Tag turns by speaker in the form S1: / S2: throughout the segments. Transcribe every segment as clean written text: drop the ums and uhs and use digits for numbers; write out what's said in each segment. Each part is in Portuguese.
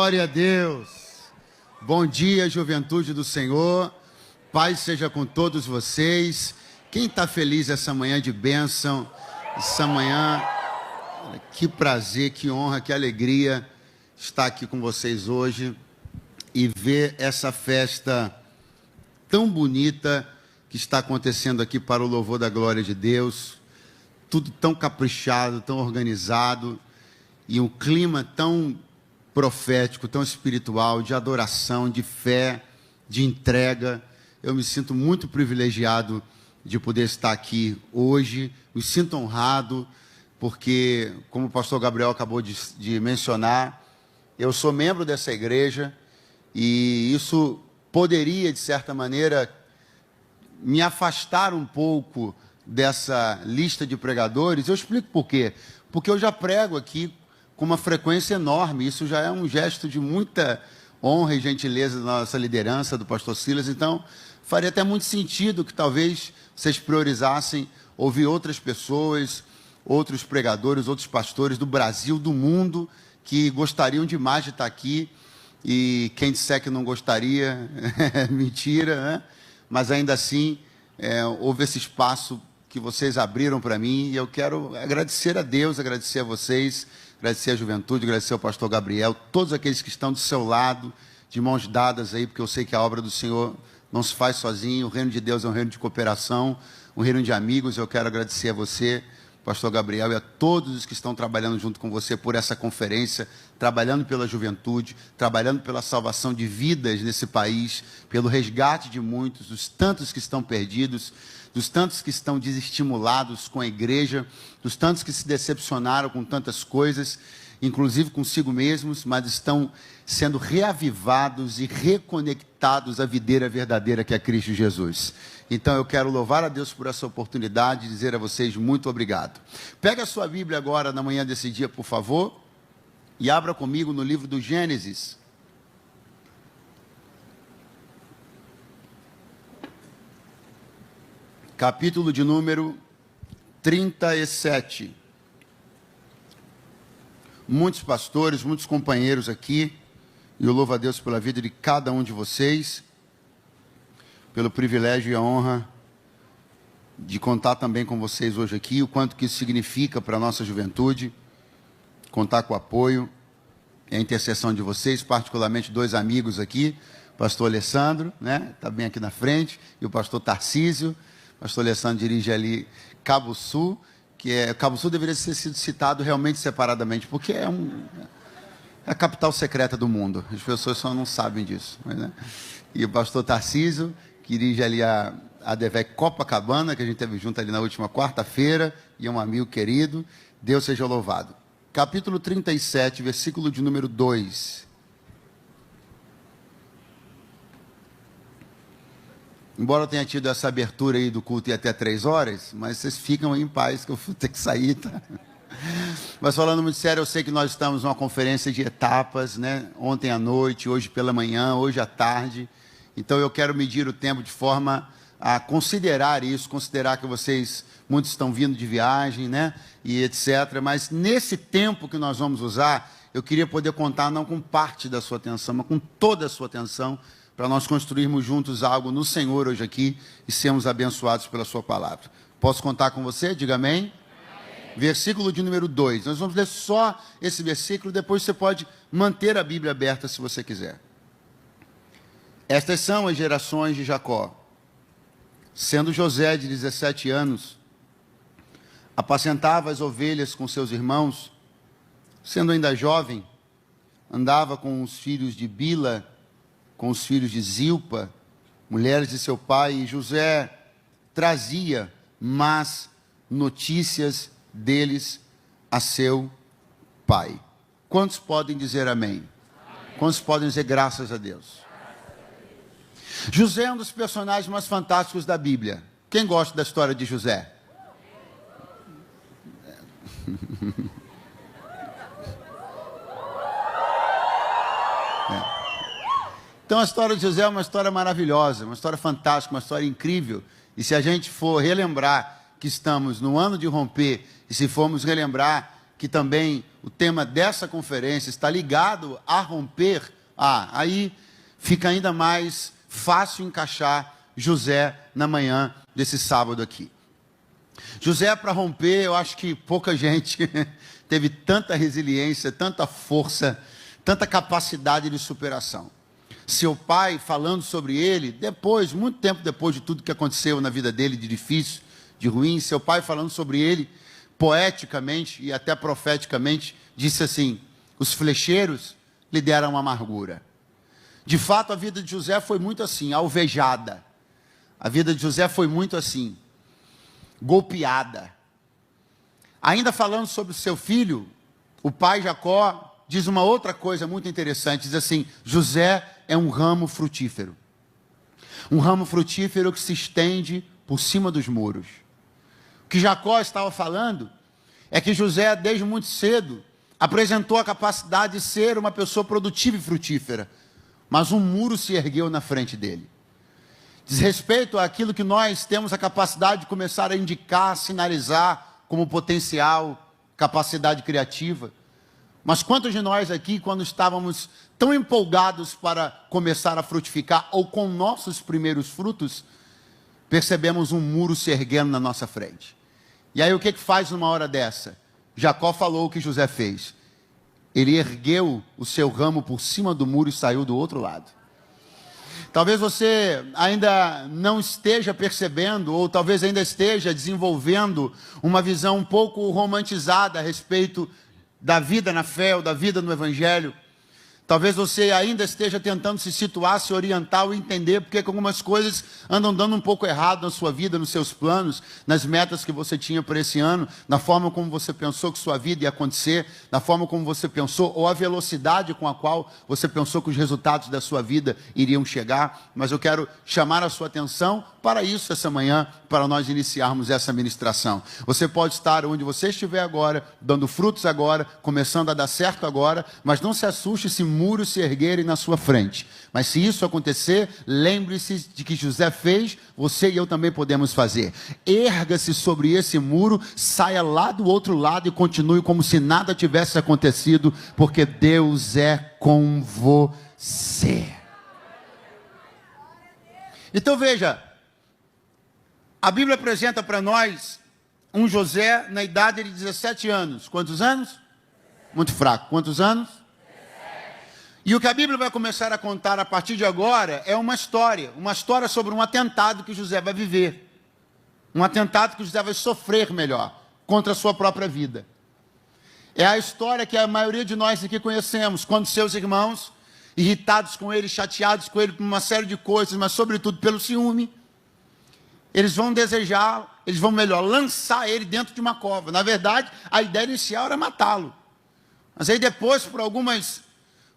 S1: Glória a Deus. Bom dia, juventude do Senhor. Paz seja com todos vocês. Quem está feliz essa manhã de bênção, essa manhã, que prazer, que honra, que alegria estar aqui com vocês hoje e ver essa festa tão bonita que está acontecendo aqui para o louvor da glória de Deus. Tudo tão caprichado, tão organizado e um clima tão profético, tão espiritual, de adoração, de fé, de entrega. Eu me sinto muito privilegiado de poder estar aqui hoje, me sinto honrado, porque, como o pastor Gabriel acabou de mencionar, eu sou membro dessa igreja e isso poderia, de certa maneira, me afastar um pouco dessa lista de pregadores. Eu explico por quê. Porque eu já prego aqui com uma frequência enorme, isso já é um gesto de muita honra e gentileza da nossa liderança, do pastor Silas. Então, faria até muito sentido que talvez vocês priorizassem ouvir outras pessoas, outros pregadores, outros pastores do Brasil, do mundo, que gostariam demais de estar aqui. E quem disser que não gostaria, é mentira, né? Mas ainda assim, houve esse espaço que vocês abriram para mim, e eu quero agradecer a Deus, agradecer a vocês, agradecer a juventude, agradecer ao pastor Gabriel, todos aqueles que estão do seu lado, de mãos dadas aí, porque eu sei que a obra do Senhor não se faz sozinho, o reino de Deus é um reino de cooperação, um reino de amigos. Eu quero agradecer a você, pastor Gabriel, e a todos os que estão trabalhando junto com você por essa conferência, trabalhando pela juventude, trabalhando pela salvação de vidas nesse país, pelo resgate de muitos, dos tantos que estão perdidos, dos tantos que estão desestimulados com a igreja, dos tantos que se decepcionaram com tantas coisas, inclusive consigo mesmos, mas estão sendo reavivados e reconectados à videira verdadeira que é Cristo Jesus. Então eu quero louvar a Deus por essa oportunidade e dizer a vocês muito obrigado. Pega a sua Bíblia agora na manhã desse dia, por favor, e abra comigo no livro do Gênesis. Capítulo de número 37. Muitos pastores, muitos companheiros aqui, e eu louvo a Deus pela vida de cada um de vocês, pelo privilégio e a honra de contar também com vocês hoje aqui, o quanto que isso significa para a nossa juventude, contar com o apoio e a intercessão de vocês, particularmente dois amigos aqui, o pastor Alessandro, né, está bem aqui na frente, e o pastor Tarcísio. O pastor Alessandro dirige ali Cabo Sul, Cabo Sul deveria ter sido citado realmente separadamente, porque é a capital secreta do mundo, as pessoas só não sabem disso, né? E o pastor Tarcísio, que dirige ali a Devec Copacabana, que a gente teve junto ali na última quarta-feira, e é um amigo querido. Deus seja louvado. Capítulo 37, versículo de número 2. Embora eu tenha tido essa abertura aí do culto e até 3 horas, mas vocês ficam aí em paz, que eu vou ter que sair, tá? Mas falando muito sério, eu sei que nós estamos numa conferência de etapas, né? Ontem à noite, hoje pela manhã, hoje à tarde. Então eu quero medir o tempo de forma a considerar isso, considerar que muitos estão vindo de viagem, né? E etc. Mas nesse tempo que nós vamos usar, eu queria poder contar não com parte da sua atenção, mas com toda a sua atenção, para nós construirmos juntos algo no Senhor hoje aqui e sermos abençoados pela sua palavra. Posso contar com você? Diga amém. Versículo de número 2. Nós vamos ler só esse versículo, depois você pode manter a Bíblia aberta se você quiser. Estas são as gerações de Jacó. Sendo José de 17 anos, apacentava as ovelhas com seus irmãos. Sendo ainda jovem, andava com os filhos de Bila, com os filhos de Zilpa, mulheres de seu pai, e José trazia más notícias deles a seu pai. Quantos podem dizer amém? Quantos podem dizer graças a Deus? José é um dos personagens mais fantásticos da Bíblia. Quem gosta da história de José? Então a história de José é uma história maravilhosa, uma história fantástica, uma história incrível. E se a gente for relembrar que estamos no ano de romper, e se formos relembrar que também o tema dessa conferência está ligado a romper, aí fica ainda mais fácil encaixar José na manhã desse sábado aqui. José, para romper, eu acho que pouca gente teve tanta resiliência, tanta força, tanta capacidade de superação. Seu pai, falando sobre ele, depois, muito tempo depois de tudo que aconteceu na vida dele, de difícil, de ruim, seu pai falando sobre ele, poeticamente e até profeticamente, disse assim: os flecheiros lhe deram amargura. De fato, a vida de José foi muito assim, alvejada. A vida de José foi muito assim, golpeada. Ainda falando sobre o seu filho, o pai Jacó diz uma outra coisa muito interessante, diz assim: José é um ramo frutífero. Um ramo frutífero que se estende por cima dos muros. O que Jacó estava falando é que José, desde muito cedo, apresentou a capacidade de ser uma pessoa produtiva e frutífera, mas um muro se ergueu na frente dele. Diz respeito àquilo que nós temos a capacidade de começar a indicar, sinalizar como potencial, capacidade criativa. Mas quantos de nós aqui, quando estávamos tão empolgados para começar a frutificar, ou com nossos primeiros frutos, percebemos um muro se erguendo na nossa frente? E aí o que faz numa hora dessa? Jacó falou o que José fez. Ele ergueu o seu ramo por cima do muro e saiu do outro lado. Talvez você ainda não esteja percebendo, ou talvez ainda esteja desenvolvendo uma visão um pouco romantizada a respeito da vida na fé ou da vida no Evangelho. Talvez você ainda esteja tentando se situar, se orientar ou entender porque algumas coisas andam dando um pouco errado na sua vida, nos seus planos, nas metas que você tinha para esse ano, na forma como você pensou que sua vida ia acontecer, na forma como você pensou, ou a velocidade com a qual você pensou que os resultados da sua vida iriam chegar. Mas eu quero chamar a sua atenção para isso essa manhã, para nós iniciarmos essa ministração. Você pode estar onde você estiver agora, dando frutos agora, começando a dar certo agora, mas não se assuste se muros se erguerem na sua frente. Mas se isso acontecer, lembre-se de que José fez, você e eu também podemos fazer. Erga-se sobre esse muro, saia lá do outro lado e continue como se nada tivesse acontecido, porque Deus é com você. Então veja, a Bíblia apresenta para nós um José na idade de 17 anos. Quantos anos? Muito fraco. Quantos anos? 17. E o que a Bíblia vai começar a contar a partir de agora é uma história sobre um atentado que José vai viver. Um atentado que José vai sofrer, melhor, contra a sua própria vida. É a história que a maioria de nós aqui conhecemos, quando seus irmãos, irritados com ele, chateados com ele por uma série de coisas, mas sobretudo pelo ciúme, eles vão desejar, eles vão melhor, lançar ele dentro de uma cova. Na verdade, a ideia inicial era matá-lo. Mas aí depois, por algumas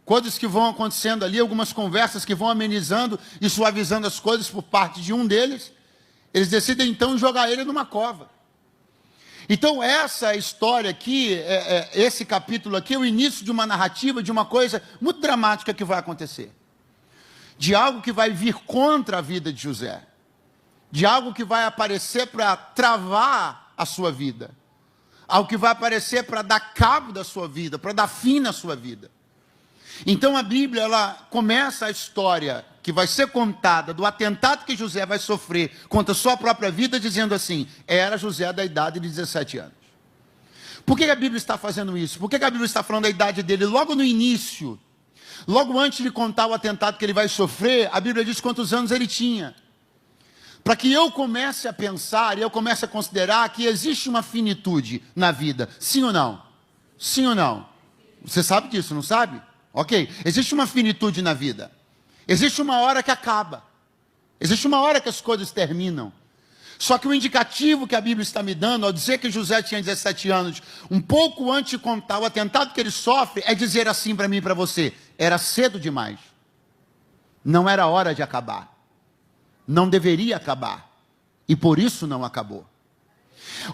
S1: coisas que vão acontecendo ali, algumas conversas que vão amenizando e suavizando as coisas por parte de um deles, eles decidem então jogar ele numa cova. Então essa história aqui, esse capítulo aqui, é o início de uma narrativa, de uma coisa muito dramática que vai acontecer. De algo que vai vir contra a vida de José. De algo que vai aparecer para travar a sua vida. Algo que vai aparecer para dar cabo da sua vida, para dar fim na sua vida. Então a Bíblia, ela começa a história que vai ser contada do atentado que José vai sofrer contra a sua própria vida, dizendo assim: era José da idade de 17 anos. Por que a Bíblia está fazendo isso? Por que a Bíblia está falando da idade dele logo no início? Logo antes de contar o atentado que ele vai sofrer, a Bíblia diz quantos anos ele tinha. Para que eu comece a pensar e eu comece a considerar que existe uma finitude na vida. Sim ou não? Sim ou não? Você sabe disso, não sabe? Ok. Existe uma finitude na vida. Existe uma hora que acaba. Existe uma hora que as coisas terminam. Só que o indicativo que a Bíblia está me dando, ao dizer que José tinha 17 anos, um pouco antes de contar o atentado que ele sofre, é dizer assim para mim e para você: era cedo demais. Não era hora de acabar. Não deveria acabar. E por isso não acabou.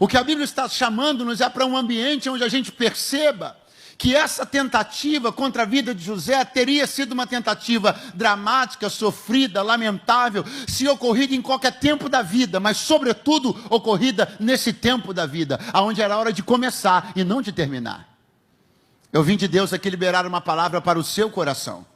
S1: O que a Bíblia está chamando-nos é para um ambiente onde a gente perceba que essa tentativa contra a vida de José teria sido uma tentativa dramática, sofrida, lamentável, se ocorrida em qualquer tempo da vida, mas sobretudo ocorrida nesse tempo da vida, onde era hora de começar e não de terminar. Eu vim de Deus aqui liberar uma palavra para o seu coração.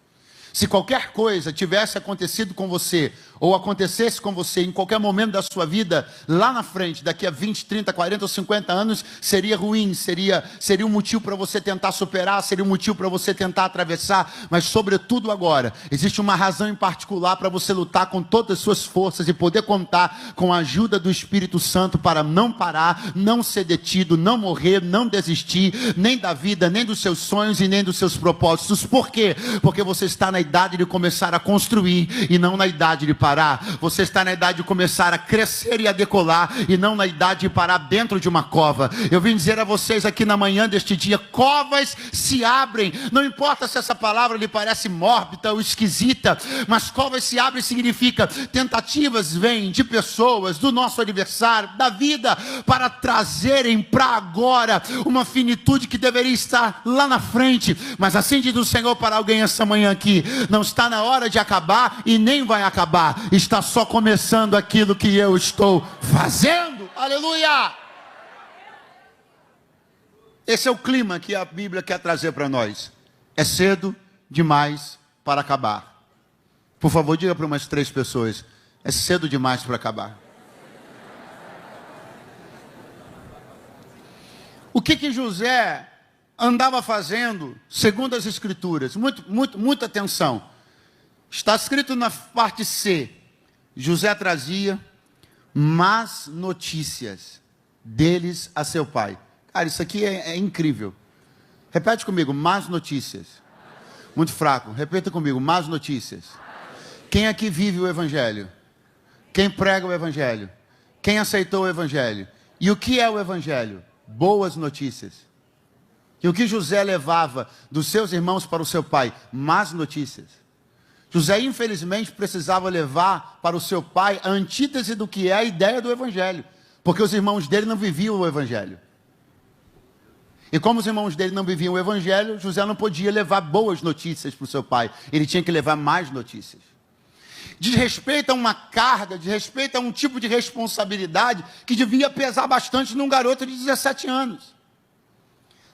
S1: Se qualquer coisa tivesse acontecido com você, ou acontecesse com você em qualquer momento da sua vida, lá na frente, daqui a 20, 30, 40 ou 50 anos, seria ruim, seria um motivo para você tentar superar, seria um motivo para você tentar atravessar, mas sobretudo agora, existe uma razão em particular para você lutar com todas as suas forças e poder contar com a ajuda do Espírito Santo para não parar, não ser detido, não morrer, não desistir, nem da vida, nem dos seus sonhos e nem dos seus propósitos. Por quê? Porque você está na idade de começar a construir e não na idade de parar. Você está na idade de começar a crescer e a decolar e não na idade de parar dentro de uma cova. Eu vim dizer a vocês aqui na manhã deste dia, covas se abrem. Não importa se essa palavra lhe parece mórbida ou esquisita, mas covas se abrem significa tentativas vêm de pessoas, do nosso adversário, da vida, para trazerem para agora uma finitude que deveria estar lá na frente. Mas assim diz o Senhor para alguém essa manhã aqui, não está na hora de acabar e nem vai acabar, está só começando aquilo que eu estou fazendo. Aleluia! Esse é o clima que a Bíblia quer trazer para nós. É cedo demais para acabar. Por favor, diga para umas 3 pessoas, é cedo demais para acabar. O que José andava fazendo, segundo as Escrituras? Muita atenção. Está escrito na parte C, José trazia más notícias deles a seu pai. Cara, isso aqui é incrível. Repete comigo, más notícias. Muito fraco, repita comigo, más notícias. Quem aqui vive o Evangelho? Quem prega o Evangelho? Quem aceitou o Evangelho? E o que é o Evangelho? Boas notícias. E o que José levava dos seus irmãos para o seu pai? Más notícias. José, infelizmente, precisava levar para o seu pai a antítese do que é a ideia do Evangelho, porque os irmãos dele não viviam o Evangelho. E como os irmãos dele não viviam o Evangelho, José não podia levar boas notícias para o seu pai, ele tinha que levar mais notícias. Diz respeito a uma carga, diz respeito a um tipo de responsabilidade que devia pesar bastante num garoto de 17 anos.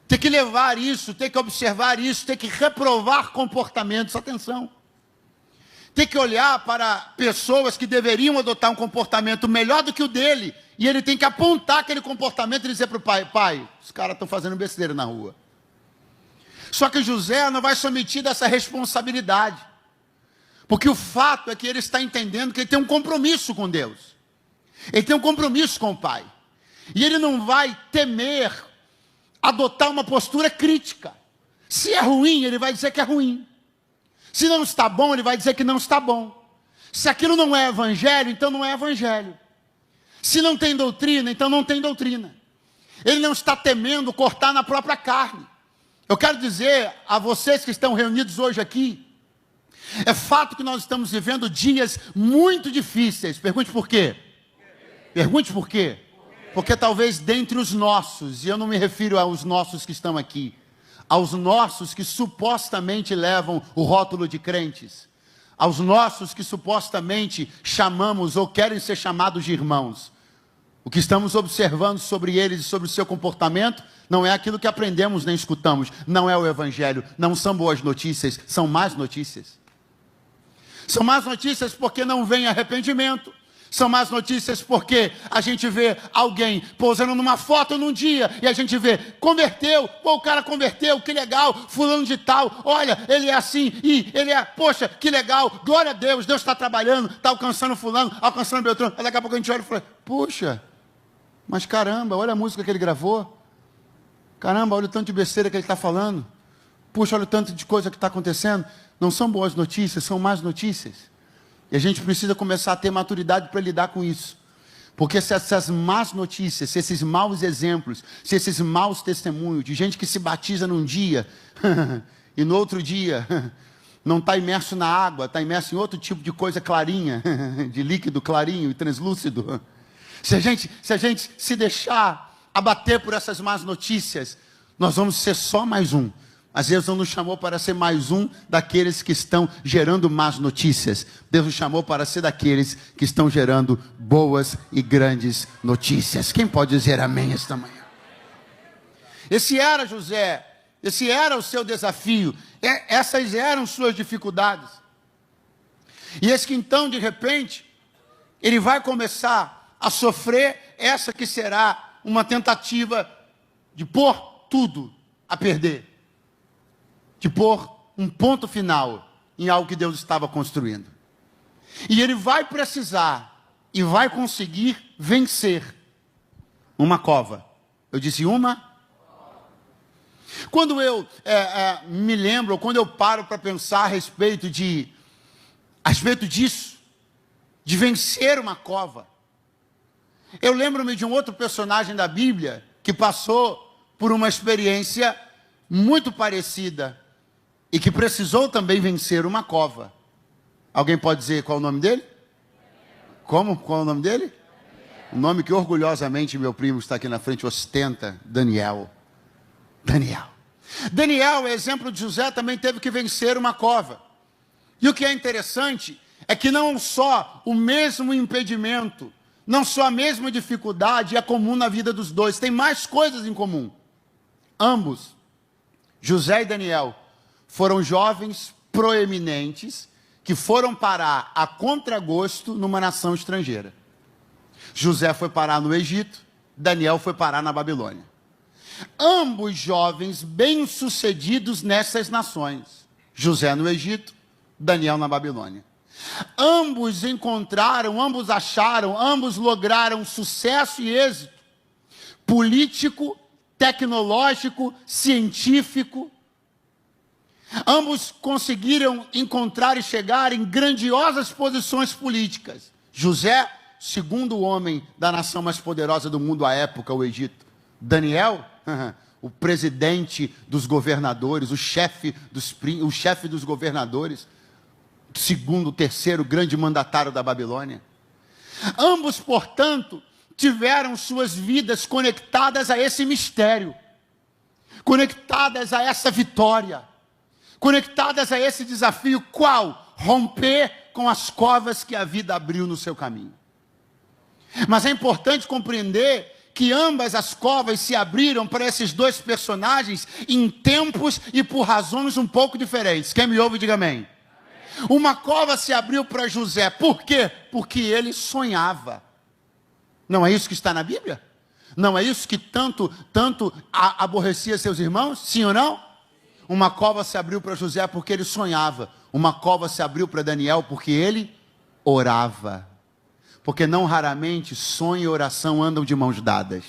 S1: Ter que levar isso, ter que observar isso, ter que reprovar comportamentos, atenção. Tem que olhar para pessoas que deveriam adotar um comportamento melhor do que o dele, e ele tem que apontar aquele comportamento e dizer para o pai, pai, os caras estão fazendo besteira na rua. Só que José não vai se omitir dessa responsabilidade, porque o fato é que ele está entendendo que ele tem um compromisso com Deus, ele tem um compromisso com o pai, e ele não vai temer adotar uma postura crítica. Se é ruim, ele vai dizer que é ruim. Se não está bom, ele vai dizer que não está bom. Se aquilo não é evangelho, então não é evangelho. Se não tem doutrina, então não tem doutrina. Ele não está temendo cortar na própria carne. Eu quero dizer a vocês que estão reunidos hoje aqui, é fato que nós estamos vivendo dias muito difíceis. Pergunte por quê? Pergunte por quê? Porque talvez dentre os nossos, e eu não me refiro aos nossos que estão aqui, aos nossos que supostamente levam o rótulo de crentes, aos nossos que supostamente chamamos ou querem ser chamados de irmãos, o que estamos observando sobre eles e sobre o seu comportamento não é aquilo que aprendemos nem escutamos, não é o Evangelho, não são boas notícias, são más notícias. São más notícias porque não vem arrependimento. São más notícias porque a gente vê alguém pousando numa foto num dia e a gente vê, converteu, pô, o cara converteu, que legal, fulano de tal, olha, ele é assim, e ele é, poxa, que legal, glória a Deus, Deus está trabalhando, está alcançando fulano, alcançando Beltrano. Aí daqui a pouco a gente olha e fala, puxa, mas caramba, olha a música que ele gravou, caramba, olha o tanto de besteira que ele está falando, puxa, olha o tanto de coisa que está acontecendo. Não são boas notícias, são más notícias. E a gente precisa começar a ter maturidade para lidar com isso. Porque se essas más notícias, se esses maus exemplos, se esses maus testemunhos de gente que se batiza num dia e no outro dia não está imerso na água, está imerso em outro tipo de coisa clarinha, de líquido clarinho e translúcido. Se a gente se deixar abater por essas más notícias, Nós vamos ser só mais um. Mas Deus não nos chamou para ser mais um daqueles que estão gerando más notícias. Deus nos chamou para ser daqueles que estão gerando boas e grandes notícias. Quem pode dizer amém esta manhã? Esse era José, esse era o seu desafio, essas eram suas dificuldades. E esse que então, de repente, ele vai começar a sofrer essa que será uma tentativa de pôr tudo a perder. De pôr um ponto final em algo que Deus estava construindo. E ele vai precisar e vai conseguir vencer uma cova. Eu disse uma. Quando eu me lembro, ou quando eu paro para pensar a respeito disso, de vencer uma cova, eu lembro-me de um outro personagem da Bíblia que passou por uma experiência muito parecida e que precisou também vencer uma cova. Alguém pode dizer qual é o nome dele? Como? Qual é o nome dele? O nome que orgulhosamente meu primo está aqui na frente ostenta, Daniel. Daniel, exemplo de José, também teve que vencer uma cova. E o que é interessante é que não só o mesmo impedimento, não só a mesma dificuldade é comum na vida dos dois, tem mais coisas em comum. Ambos, José e Daniel, foram jovens proeminentes que foram parar a contragosto numa nação estrangeira. José foi parar no Egito, Daniel foi parar na Babilônia. Ambos jovens bem-sucedidos nessas nações. José no Egito, Daniel na Babilônia. Ambos encontraram, ambos acharam, ambos lograram sucesso e êxito político, tecnológico, científico. Ambos conseguiram encontrar e chegar em grandiosas posições políticas. José, segundo homem da nação mais poderosa do mundo à época, o Egito. Daniel, o presidente dos governadores, o chefe dos governadores, segundo, terceiro grande mandatário da Babilônia. Ambos, portanto, tiveram suas vidas conectadas a esse mistério, conectadas a essa vitória, conectadas a esse desafio. Qual? Romper com as covas que a vida abriu no seu caminho. Mas é importante compreender que ambas as covas se abriram para esses dois personagens em tempos e por razões um pouco diferentes. Quem me ouve, diga amém. Uma cova se abriu para José. Por quê? Porque ele sonhava. Não é isso que está na Bíblia? Não é isso que tanto aborrecia seus irmãos? Sim ou não? Uma cova se abriu para José porque ele sonhava. Uma cova se abriu para Daniel porque ele orava. Porque não raramente sonho e oração andam de mãos dadas.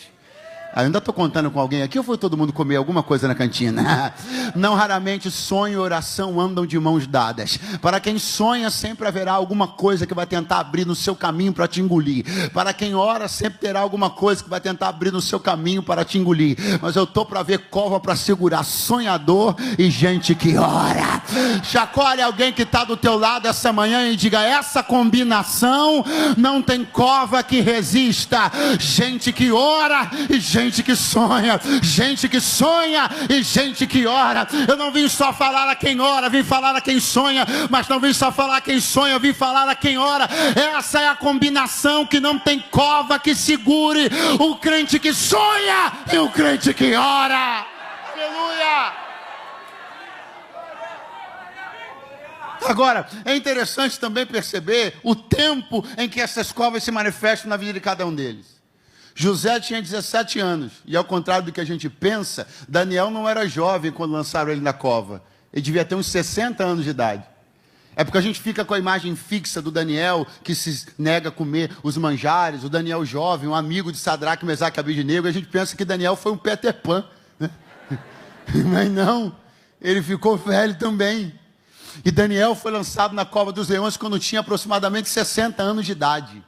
S1: Eu ainda estou contando com alguém aqui ou foi todo mundo comer alguma coisa na cantina? Não raramente sonho e oração andam de mãos dadas. Para quem sonha, sempre haverá alguma coisa que vai tentar abrir no seu caminho para te engolir. Para quem ora, sempre terá alguma coisa que vai tentar abrir no seu caminho para te engolir. Mas eu estou para ver cova para segurar sonhador e gente que ora. Chacoalhe alguém que está do teu lado essa manhã e diga: essa combinação não tem cova que resista. Gente que ora e gente que sonha e gente que ora. Eu não vim só falar a quem ora, vim falar a quem sonha, mas não vim só falar a quem sonha, eu vim falar a quem ora. Essa é a combinação que não tem cova que segure o crente que sonha e o crente que ora. Aleluia! Agora, é interessante também perceber o tempo em que essas covas se manifestam na vida de cada um deles. José tinha 17 anos, e ao contrário do que a gente pensa, Daniel não era jovem quando lançaram ele na cova. Ele devia ter uns 60 anos de idade. É porque a gente fica com a imagem fixa do Daniel, que se nega a comer os manjares, o Daniel jovem, um amigo de Sadraque, Mesaque e Abednego, e a gente pensa que Daniel foi um Peter Pan, né? Mas não, ele ficou velho também. E Daniel foi lançado na cova dos leões quando tinha aproximadamente 60 anos de idade.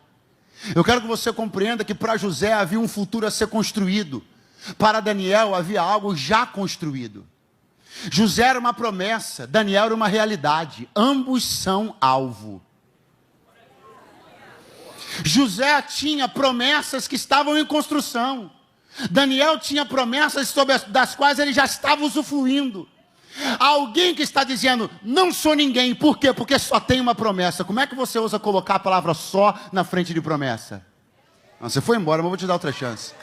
S1: Eu quero que você compreenda que para José havia um futuro a ser construído. Para Daniel havia algo já construído. José era uma promessa, Daniel era uma realidade. Ambos são alvo. José tinha promessas que estavam em construção. Daniel tinha promessas das quais ele já estava usufruindo. Alguém que está dizendo, não sou ninguém, por quê? Porque só tem uma promessa. Como é que você ousa colocar a palavra só na frente de promessa? Não, você foi embora, mas eu vou te dar outra chance.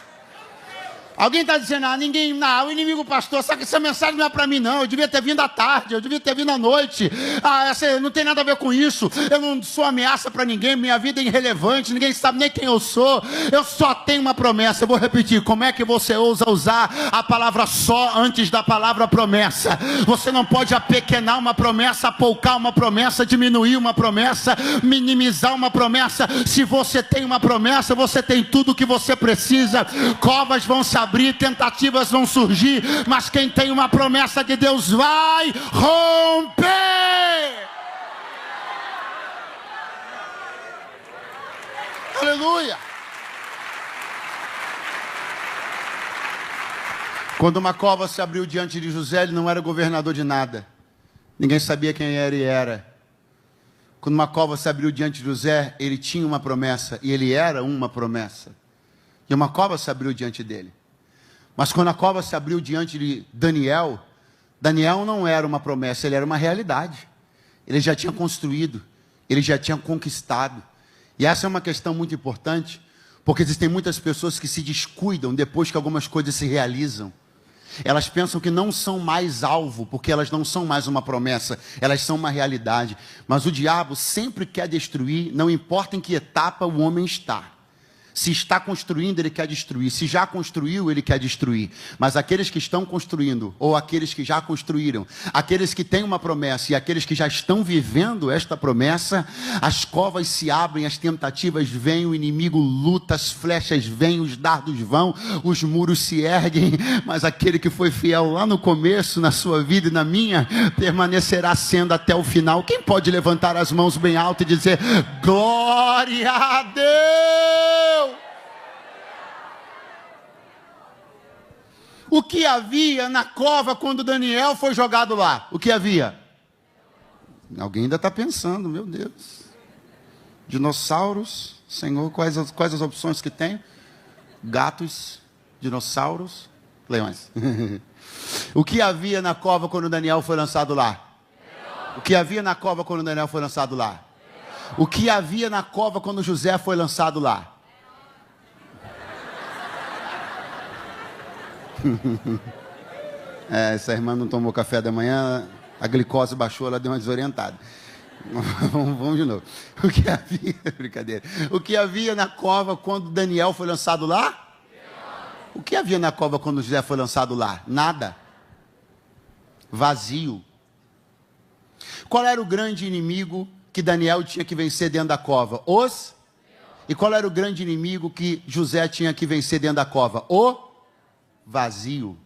S1: Alguém está dizendo, o inimigo pastor, sabe que essa mensagem não é para mim não, eu devia ter vindo à tarde, eu devia ter vindo à noite, essa não tem nada a ver com isso, eu não sou ameaça para ninguém, minha vida é irrelevante, ninguém sabe nem quem eu sou só tenho uma promessa. Eu vou repetir, como é que você ousa usar a palavra só antes da palavra promessa? Você não pode apequenar uma promessa, apoucar uma promessa, diminuir uma promessa, minimizar uma promessa. Se você tem uma promessa, você tem tudo o que você precisa. Covas vão se abrir, tentativas vão surgir, mas quem tem uma promessa de Deus vai romper. Aleluia. Quando uma cova se abriu diante de José, ele não era governador de nada, ninguém sabia quem ele era. Quando uma cova se abriu diante de José, ele tinha uma promessa, e ele era uma promessa, e uma cova se abriu diante dele. Mas quando a cova se abriu diante de Daniel, Daniel não era uma promessa, ele era uma realidade. Ele já tinha construído, ele já tinha conquistado. E essa é uma questão muito importante, porque existem muitas pessoas que se descuidam depois que algumas coisas se realizam. Elas pensam que não são mais alvo, porque elas não são mais uma promessa, elas são uma realidade. Mas o diabo sempre quer destruir, não importa em que etapa o homem está. Se está construindo, ele quer destruir. Se já construiu, ele quer destruir. Mas aqueles que estão construindo, ou aqueles que já construíram, aqueles que têm uma promessa e aqueles que já estão vivendo esta promessa, as covas se abrem, as tentativas vêm, o inimigo luta, as flechas vêm, os dardos vão, os muros se erguem, mas aquele que foi fiel lá no começo, na sua vida e na minha, permanecerá sendo até o final. Quem pode levantar as mãos bem alto e dizer, glória a Deus! O que havia na cova quando Daniel foi jogado lá? O que havia? Alguém ainda está pensando, meu Deus. Dinossauros, Senhor, quais as opções que tem? Gatos, dinossauros, leões. O que havia na cova quando Daniel foi lançado lá? O que havia na cova quando Daniel foi lançado lá? O que havia na cova quando José foi lançado lá? Essa irmã não tomou café da manhã, a glicose baixou, ela deu uma desorientada. Vamos de novo. O que havia, brincadeira. O que havia na cova quando Daniel foi lançado lá? O que havia na cova quando José foi lançado lá? Nada. Vazio. Qual era o grande inimigo que Daniel tinha que vencer dentro da cova? E qual era o grande inimigo que José tinha que vencer dentro da cova? Vazio.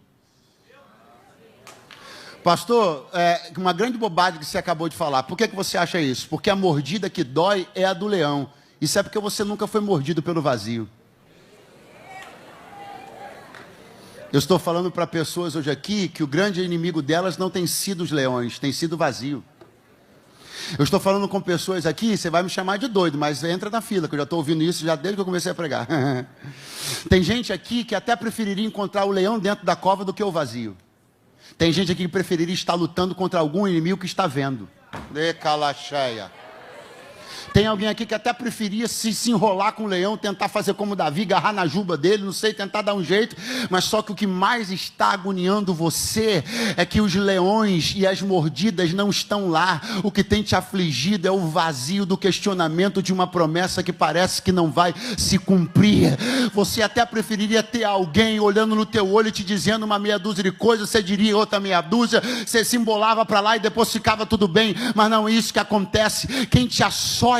S1: Pastor, uma grande bobagem que você acabou de falar. Por que você acha isso? Porque a mordida que dói é a do leão. Isso é porque você nunca foi mordido pelo vazio. Eu estou falando para pessoas hoje aqui que o grande inimigo delas não tem sido os leões, tem sido o vazio. Eu estou falando com pessoas aqui, você vai me chamar de doido, mas entra na fila, que eu já estou ouvindo isso já desde que eu comecei a pregar. Tem gente aqui que até preferiria encontrar o leão dentro da cova do que o vazio. Tem gente aqui que preferiria estar lutando contra algum inimigo que está vendo. Decalacheia. Tem alguém aqui que até preferia se enrolar com o leão, tentar fazer como Davi, agarrar na juba dele, não sei, tentar dar um jeito, mas só que o que mais está agoniando você é que os leões e as mordidas não estão lá. O que tem te afligido é o vazio do questionamento de uma promessa que parece que não vai se cumprir. Você até preferiria ter alguém olhando no teu olho e te dizendo uma meia dúzia de coisas, você diria outra meia dúzia, você se embolava para lá e depois ficava tudo bem, mas não é isso que acontece. Quem te açoita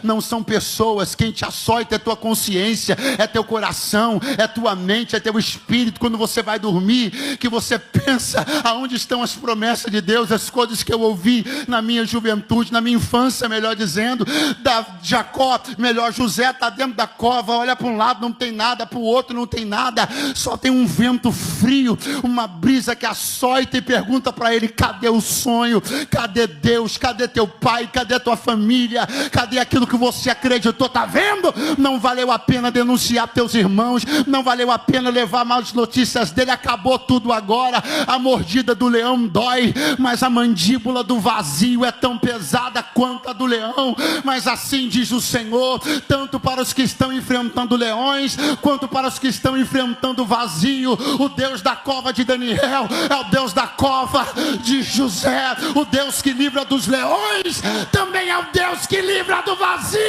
S1: não são pessoas, quem te açoita é tua consciência, é teu coração, é tua mente, é teu espírito. Quando você vai dormir, que você pensa, aonde estão as promessas de Deus, as coisas que eu ouvi na minha juventude, na minha infância, melhor dizendo, da Jacó, melhor, José está dentro da cova, olha para um lado, não tem nada, para o outro não tem nada, só tem um vento frio, uma brisa que açoita e pergunta para ele, cadê o sonho? Cadê Deus? Cadê teu pai? Cadê tua família? Cadê aquilo que você acreditou? Está vendo? Não valeu a pena denunciar teus irmãos, não valeu a pena levar más notícias dele, acabou tudo agora. A mordida do leão dói, mas a mandíbula do vazio é tão pesada quanto a do leão. Mas assim diz o Senhor, tanto para os que estão enfrentando leões, quanto para os que estão enfrentando vazio. O Deus da cova de Daniel é o Deus da cova de José. O Deus que livra dos leões também é o Deus que livra do vazio.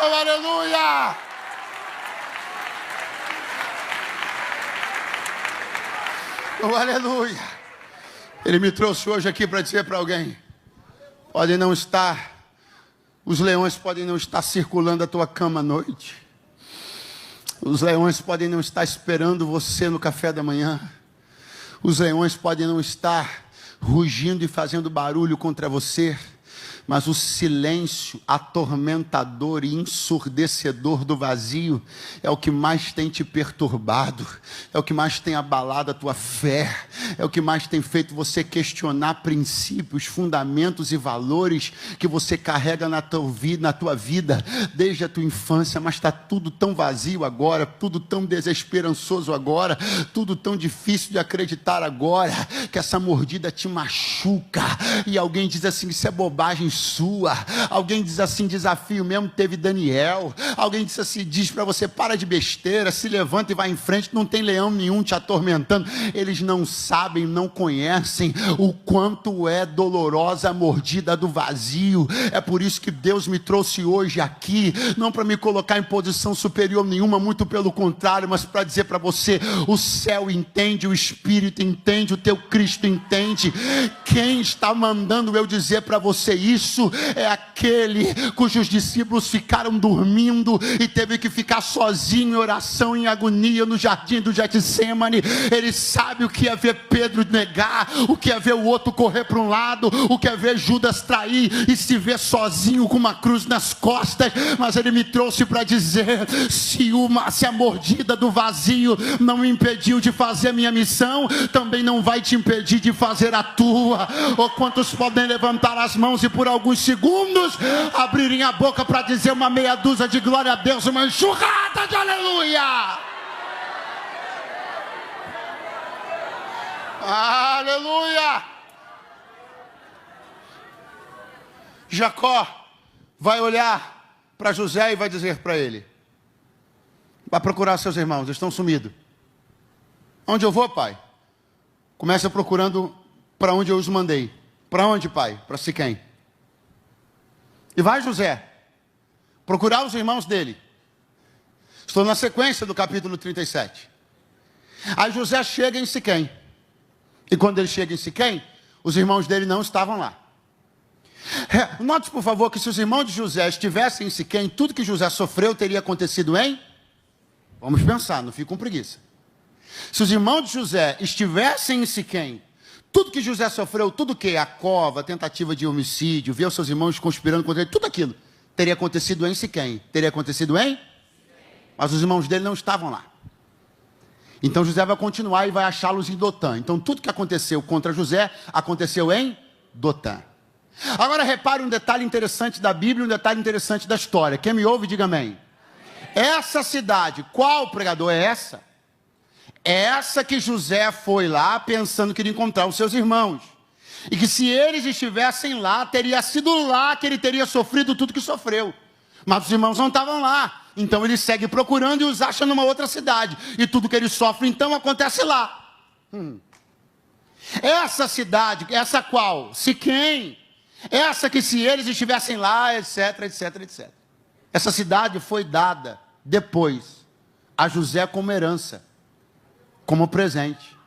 S1: Oh, aleluia! Oh, aleluia! Ele me trouxe hoje aqui para dizer para alguém: podem não estar, os leões podem não estar circulando a tua cama à noite. Os leões podem não estar esperando você no café da manhã. Os leões podem não estar rugindo e fazendo barulho contra você. Mas o silêncio atormentador e ensurdecedor do vazio é o que mais tem te perturbado, é o que mais tem abalado a tua fé, é o que mais tem feito você questionar princípios, fundamentos e valores que você carrega na tua vida desde a tua infância. Mas está tudo tão vazio agora, tudo tão desesperançoso agora, tudo tão difícil de acreditar agora, que essa mordida te machuca. E alguém diz assim: isso é bobagem sua. Alguém diz assim: desafio mesmo teve Daniel. Alguém diz assim, diz para você: para de besteira, se levanta e vai em frente, não tem leão nenhum te atormentando. Eles não sabem, não conhecem o quanto é dolorosa a mordida do vazio. É por isso que Deus me trouxe hoje aqui, não para me colocar em posição superior nenhuma, muito pelo contrário, mas para dizer para você: o céu entende, o Espírito entende, o teu Cristo entende. Quem está mandando eu dizer para você isso é aquele cujos discípulos ficaram dormindo e teve que ficar sozinho em oração, em agonia no jardim do Getsemane. Ele sabe o que é ver Pedro negar, o que é ver o outro correr para um lado, o que é ver Judas trair e se ver sozinho com uma cruz nas costas. Mas ele me trouxe para dizer: se a mordida do vazio não me impediu de fazer a minha missão, também não vai te impedir de fazer a tua. Ou quantos podem levantar as mãos e por alguns segundos abrirem a boca para dizer uma meia dúzia de glória a Deus, uma enxurrada de aleluia? Aleluia! Jacó vai olhar para José e vai dizer para ele: vai procurar seus irmãos, eles estão sumidos. Onde eu vou, pai? Começa procurando para onde eu os mandei. Para onde, pai? Para Siquém. E vai José procurar os irmãos dele. Estou na sequência do capítulo 37. Aí José chega em Siquém. E quando ele chega em Siquém, os irmãos dele não estavam lá. Note, por favor, que se os irmãos de José estivessem em Siquém, tudo que José sofreu teria acontecido em... Vamos pensar, não fique com preguiça. Se os irmãos de José estivessem em Siquém, tudo que José sofreu, tudo que a cova, a tentativa de homicídio, ver os seus irmãos conspirando contra ele, tudo aquilo teria acontecido em Siquém. Teria acontecido em? Mas os irmãos dele não estavam lá. Então José vai continuar e vai achá-los em Dotã. Então tudo que aconteceu contra José, aconteceu em Dotã. Agora repare um detalhe interessante da Bíblia, um detalhe interessante da história. Quem me ouve, diga amém. Essa cidade, qual pregador é essa? É essa que José foi lá pensando que iria encontrar os seus irmãos. E que se eles estivessem lá, teria sido lá que ele teria sofrido tudo que sofreu. Mas os irmãos não estavam lá. Então ele segue procurando e os acha numa outra cidade. E tudo que ele sofre então acontece lá. Essa cidade, essa qual? Siquém. Essa que se eles estivessem lá, etc, etc, etc. Essa cidade foi dada depois a José como herança, como presente.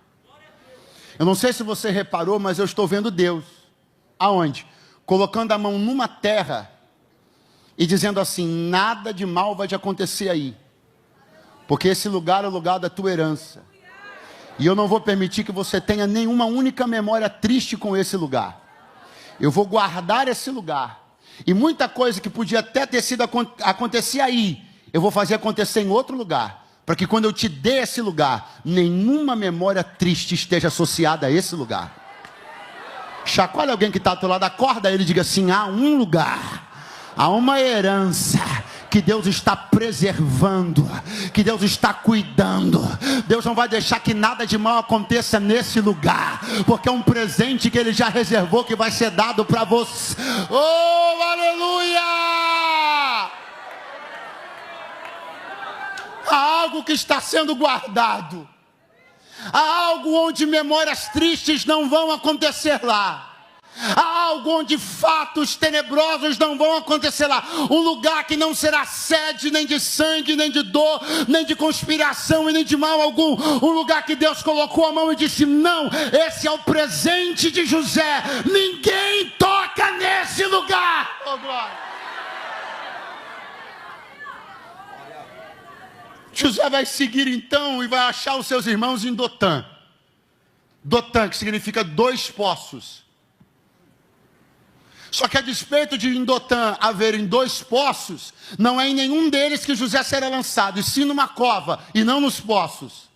S1: Eu não sei se você reparou, mas eu estou vendo Deus. Aonde? Colocando a mão numa terra e dizendo assim: nada de mal vai te acontecer aí, porque esse lugar é o lugar da tua herança. E eu não vou permitir que você tenha nenhuma única memória triste com esse lugar. Eu vou guardar esse lugar. E muita coisa que podia até ter sido acontecer aí, eu vou fazer acontecer em outro lugar, para que quando eu te dê esse lugar, nenhuma memória triste esteja associada a esse lugar. Chacoalha alguém que está ao teu lado, acorda ele e diga assim: há um lugar, há uma herança que Deus está preservando, que Deus está cuidando. Deus não vai deixar que nada de mal aconteça nesse lugar, porque é um presente que Ele já reservou, que vai ser dado para você. Oh, aleluia! Há algo que está sendo guardado. Há algo onde memórias tristes não vão acontecer lá. Há algo onde fatos tenebrosos não vão acontecer lá. Um lugar que não será sede nem de sangue, nem de dor, nem de conspiração e nem de mal algum. Um lugar que Deus colocou a mão e disse: não, esse é o presente de José. Ninguém toca nesse lugar. Oh, glória. José vai seguir então e vai achar os seus irmãos em Dotã. Dotã, que significa 2 poços. Só que a despeito de em Dotã haverem 2 poços, não é em nenhum deles que José será lançado, e sim numa cova, e não nos poços.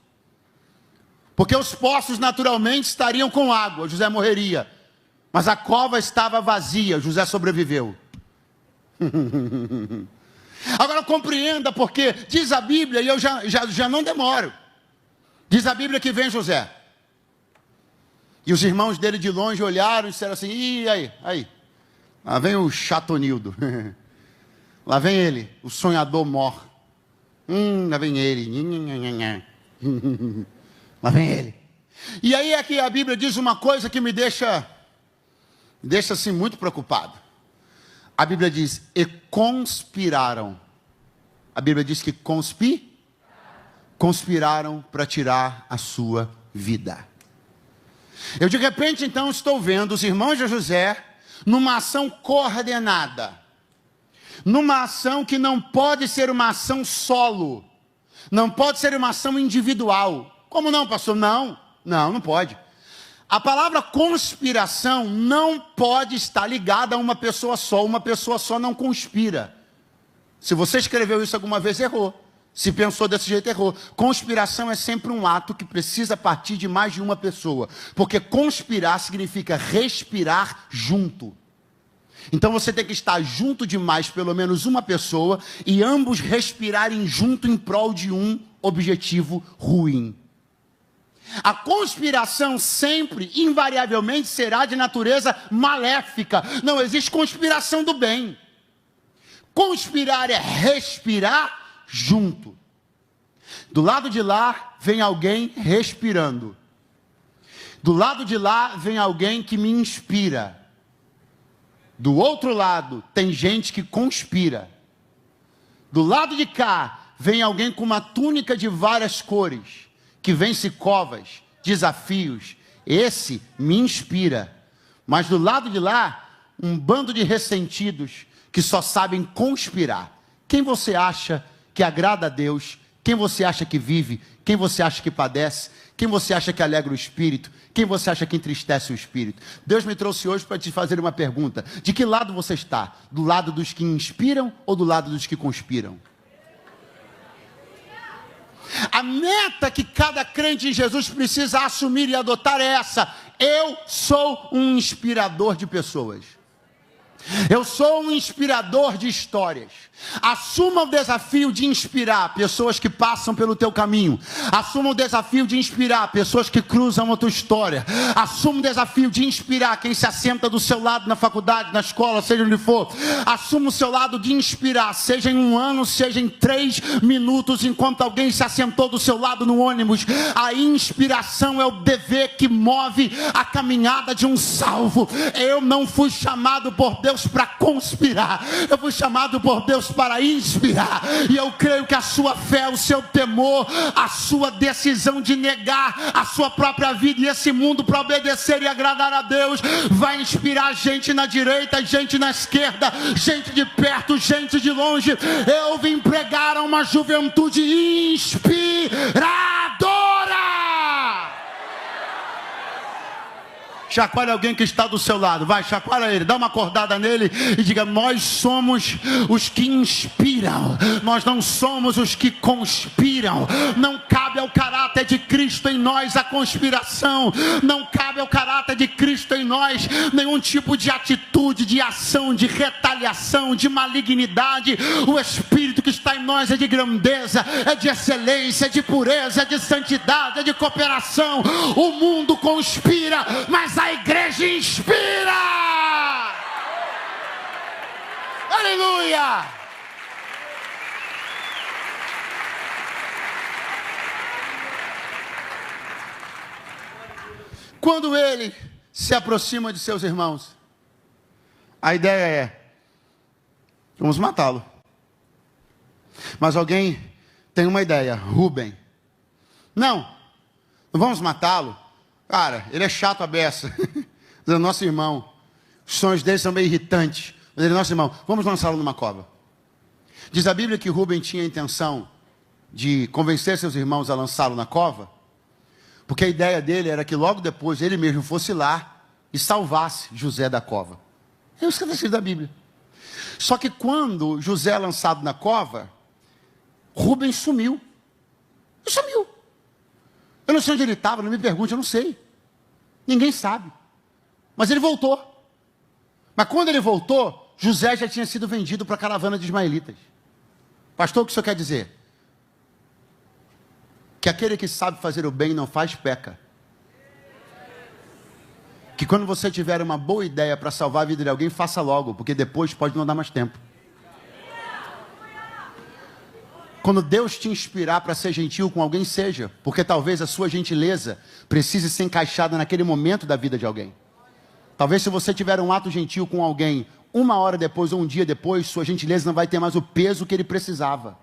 S1: Porque os poços naturalmente estariam com água, José morreria. Mas a cova estava vazia, José sobreviveu. Agora compreenda, porque diz a Bíblia, e eu já não demoro. Diz a Bíblia que vem José. E os irmãos dele de longe olharam e disseram assim: ih, aí. Lá vem o chatonildo. Lá vem ele, o sonhador mor. Lá vem ele. Lá vem ele. E aí é que a Bíblia diz uma coisa que me deixa assim muito preocupado. A Bíblia diz: e conspiraram. A Bíblia diz que conspiraram para tirar a sua vida. Eu de repente então estou vendo os irmãos de José numa ação coordenada, numa ação que não pode ser uma ação solo, não pode ser uma ação individual. Como não, pastor? Não pode. A palavra conspiração não pode estar ligada a uma pessoa só não conspira. Se você escreveu isso alguma vez, errou. Se pensou desse jeito, errou. Conspiração é sempre um ato que precisa partir de mais de uma pessoa. Porque conspirar significa respirar junto. Então você tem que estar junto de mais, pelo menos uma pessoa, e ambos respirarem junto em prol de um objetivo ruim. A conspiração sempre, invariavelmente, será de natureza maléfica. Não existe conspiração do bem. Conspirar é respirar junto. Do lado de lá vem alguém respirando. Do lado de lá vem alguém que me inspira. Do outro lado tem gente que conspira. Do lado de cá vem alguém com uma túnica de várias cores, que vence covas, desafios. Esse me inspira. Mas do lado de lá, um bando de ressentidos que só sabem conspirar. Quem você acha que agrada a Deus? Quem você acha que vive? Quem você acha que padece? Quem você acha que alegra o espírito? Quem você acha que entristece o espírito? Deus me trouxe hoje para te fazer uma pergunta: de que lado você está? Do lado dos que inspiram ou do lado dos que conspiram? A meta que cada crente em Jesus precisa assumir e adotar é essa: eu sou um inspirador de pessoas. Eu sou um inspirador de histórias. Assuma o desafio de inspirar pessoas que passam pelo teu caminho. Assuma o desafio de inspirar pessoas que cruzam a tua história. Assuma o desafio de inspirar quem se assenta do seu lado na faculdade, na escola, seja onde for. Assuma o seu lado de inspirar, seja em 1 ano, seja em 3 minutos, enquanto alguém se assentou do seu lado no ônibus. A inspiração é o dever que move a caminhada de um salvo. Eu não fui chamado por Deus para conspirar, eu fui chamado por Deus para inspirar. E eu creio que a sua fé, o seu temor, a sua decisão de negar a sua própria vida e esse mundo para obedecer e agradar a Deus, vai inspirar gente na direita, gente na esquerda, gente de perto, gente de longe. Eu vim pregar a uma juventude inspiradora. Chacoalha alguém que está do seu lado. Vai, chacoalha ele, dá uma acordada nele e diga: nós somos os que inspiram. Nós não somos os que conspiram. conspiram. Não cabe ao caráter de Cristo em nós a conspiração. Não cabe ao caráter de Cristo em nós nenhum tipo de atitude, de ação, de retaliação, de malignidade. O Espírito que está em nós é de grandeza, é de excelência, é de pureza, é de santidade, é de cooperação. O mundo conspira, mas a igreja inspira. Aleluia! Quando ele se aproxima de seus irmãos, a ideia é: vamos matá-lo. Mas alguém tem uma ideia: Rubem, não vamos matá-lo. Cara, ele é chato a beça. É nosso irmão. Os sonhos dele são meio irritantes. Mas ele é nosso irmão. Vamos lançá-lo numa cova. Diz a Bíblia que Rubem tinha a intenção de convencer seus irmãos a lançá-lo na cova, porque a ideia dele era que logo depois ele mesmo fosse lá e salvasse José da cova. É isso que está escrito da Bíblia. Só que quando José é lançado na cova, Rubem sumiu. Ele sumiu. Eu não sei onde ele estava, não me pergunte, eu não sei. Ninguém sabe. Mas ele voltou. Mas quando ele voltou, José já tinha sido vendido para a caravana de ismaelitas. Pastor, o que o senhor quer dizer? Que aquele que sabe fazer o bem não faz, peca. Que quando você tiver uma boa ideia para salvar a vida de alguém, faça logo, porque depois pode não dar mais tempo. Quando Deus te inspirar para ser gentil com alguém, seja, porque talvez a sua gentileza precise ser encaixada naquele momento da vida de alguém. Talvez se você tiver um ato gentil com alguém, uma hora depois ou um dia depois, sua gentileza não vai ter mais o peso que ele precisava.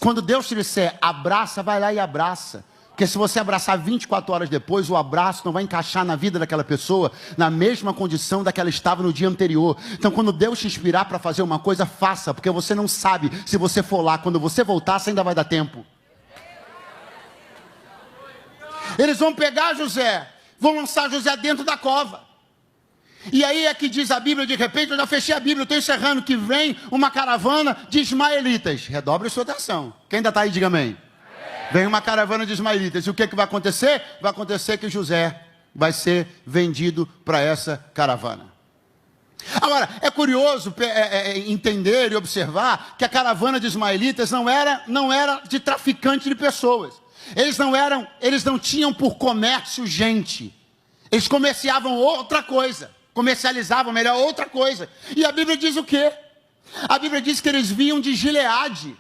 S1: Quando Deus te disser, abraça, vai lá e abraça. Porque se você abraçar 24 horas depois, o abraço não vai encaixar na vida daquela pessoa, na mesma condição da que ela estava no dia anterior. Então quando Deus te inspirar para fazer uma coisa, faça, porque você não sabe se você for lá, quando você voltar, se ainda vai dar tempo. Eles vão pegar José, vão lançar José dentro da cova. E aí é que diz a Bíblia, de repente, eu já fechei a Bíblia, eu estou encerrando, que vem uma caravana de ismaelitas. Redobre a sua atenção. Quem ainda está aí, diga amém. Vem uma caravana de ismaelitas. E o que vai acontecer? Vai acontecer que José vai ser vendido para essa caravana. Agora, é curioso entender e observar que a caravana de ismaelitas não era de traficante de pessoas. Eles não tinham por comércio gente. Eles comerciavam outra coisa. Comercializavam, melhor, outra coisa. E a Bíblia diz o quê? A Bíblia diz que eles vinham de Gileade.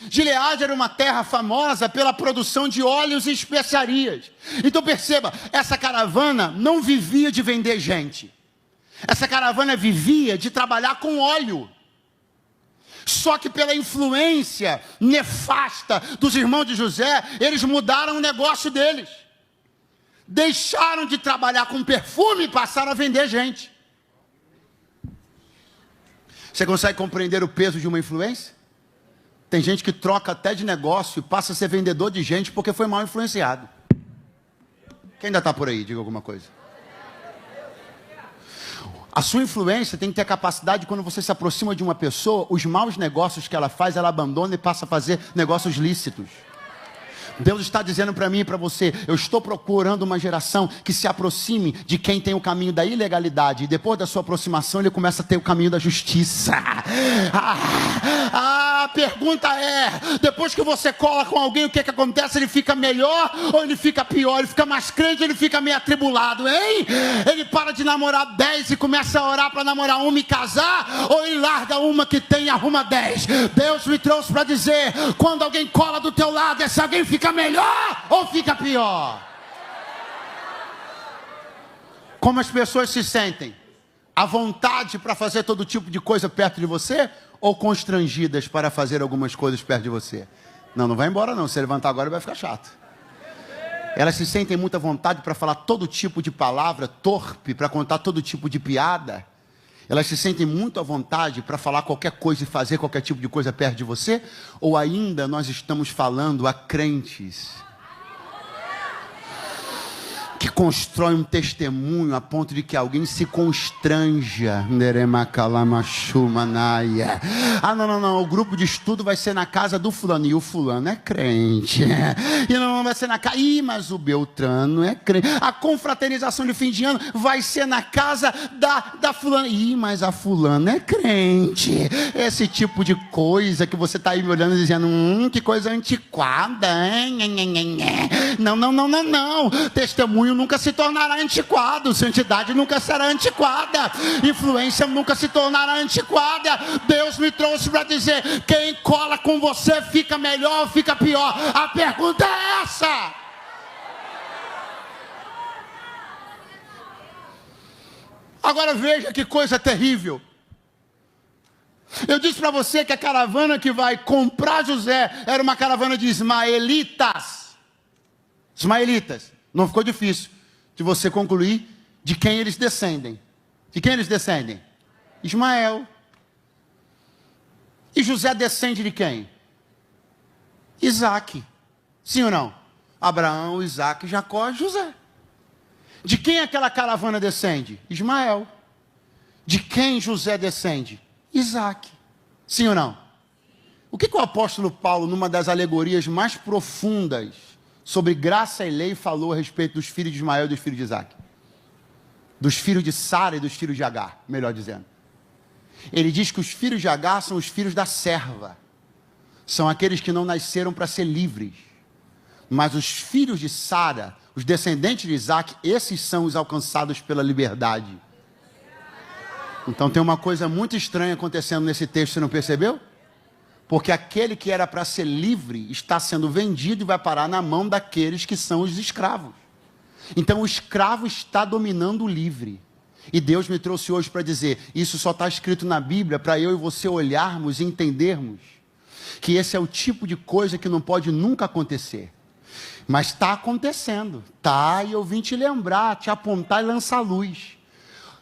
S1: Gileade era uma terra famosa pela produção de óleos e especiarias. Então perceba, essa caravana não vivia de vender gente. Essa caravana vivia de trabalhar com óleo. Só que pela influência nefasta dos irmãos de José, eles mudaram o negócio deles. Deixaram de trabalhar com perfume e passaram a vender gente. Você consegue compreender o peso de uma influência? Tem gente que troca até de negócio e passa a ser vendedor de gente porque foi mal influenciado. Quem ainda está por aí? Diga alguma coisa. A sua influência tem que ter a capacidade de, quando você se aproxima de uma pessoa, os maus negócios que ela faz, ela abandona e passa a fazer negócios lícitos. Deus está dizendo para mim e para você, eu estou procurando uma geração que se aproxime de quem tem o caminho da ilegalidade, e depois da sua aproximação ele começa a ter o caminho da justiça. A pergunta é, depois que você cola com alguém, o que acontece? Ele fica melhor ou ele fica pior? Ele fica mais crente ou ele fica meio atribulado, hein? Ele para de namorar 10 e começa a orar para namorar uma e casar, ou ele larga uma que tem e arruma 10? Deus me trouxe para dizer, quando alguém cola do teu lado, esse alguém fica melhor ou fica pior? Como as pessoas se sentem? À vontade para fazer todo tipo de coisa perto de você, ou constrangidas para fazer algumas coisas perto de você? Não vai embora não, se levantar agora vai ficar chato. Elas se sentem muita vontade para falar todo tipo de palavra torpe, para contar todo tipo de piada. Elas se sentem muito à vontade para falar qualquer coisa e fazer qualquer tipo de coisa perto de você? Ou ainda nós estamos falando a crentes que que constrói um testemunho a ponto de que alguém se constranja. Ah, não, o grupo de estudo vai ser na casa do fulano, e o fulano é crente. E não vai ser na casa, mas o Beltrano é crente. A confraternização de fim de ano vai ser na casa da fulana, mas a fulana é crente. Esse tipo de coisa que você está aí me olhando e dizendo, que coisa antiquada, hein? Não. Testemunho nunca se tornará antiquado. Santidade nunca será antiquada. Influência nunca se tornará antiquada. Deus me trouxe para dizer, quem cola com você fica melhor ou fica pior? A pergunta é essa. Agora veja que coisa terrível. Eu disse para você que a caravana que vai comprar José era uma caravana de ismaelitas. Ismaelitas. Não ficou difícil de você concluir de quem eles descendem. De quem eles descendem? Ismael. E José descende de quem? Isaac. Sim ou não? Abraão, Isaac, Jacó, José. De quem aquela caravana descende? Ismael. De quem José descende? Isaac. Sim ou não? O que o apóstolo Paulo, numa das alegorias mais profundas sobre graça e lei, falou a respeito dos filhos de Ismael e dos filhos de Isaac? Dos filhos de Sara e dos filhos de Agar, melhor dizendo. Ele diz que os filhos de Agar são os filhos da serva. São aqueles que não nasceram para ser livres. Mas os filhos de Sara, os descendentes de Isaac, esses são os alcançados pela liberdade. Então tem uma coisa muito estranha acontecendo nesse texto, você não percebeu? Porque aquele que era para ser livre está sendo vendido e vai parar na mão daqueles que são os escravos. Então o escravo está dominando o livre. E Deus me trouxe hoje para dizer, isso só está escrito na Bíblia para eu e você olharmos e entendermos que esse é o tipo de coisa que não pode nunca acontecer. Mas está acontecendo, tá? E eu vim te lembrar, te apontar e lançar luz.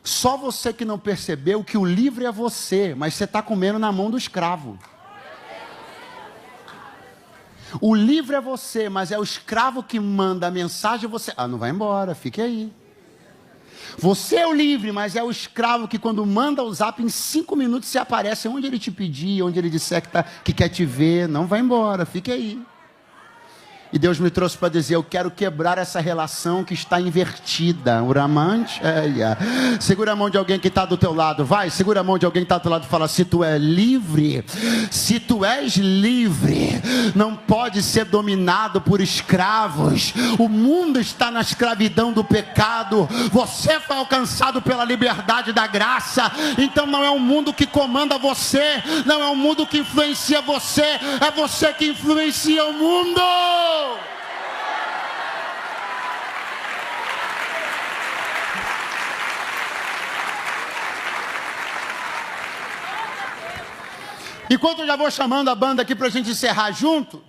S1: Só você que não percebeu que o livre é você, mas você está comendo na mão do escravo. O livre é você, mas é o escravo que manda a mensagem, você... não vai embora, fique aí. Você é o livre, mas é o escravo que quando manda o zap, em 5 minutos você aparece onde ele te pedir, onde ele disser que quer te ver. Não vai embora, fique aí. E Deus me trouxe para dizer, eu quero quebrar essa relação que está invertida. Uramante, segura a mão de alguém que está do teu lado, vai, segura a mão de alguém que está do teu lado e fala, se tu és livre, não pode ser dominado por escravos. O mundo está na escravidão do pecado, você foi alcançado pela liberdade da graça. Então não é um mundo que comanda você, não é um mundo que influencia você, é você que influencia o mundo. Enquanto eu já vou chamando a banda aqui para a gente encerrar junto,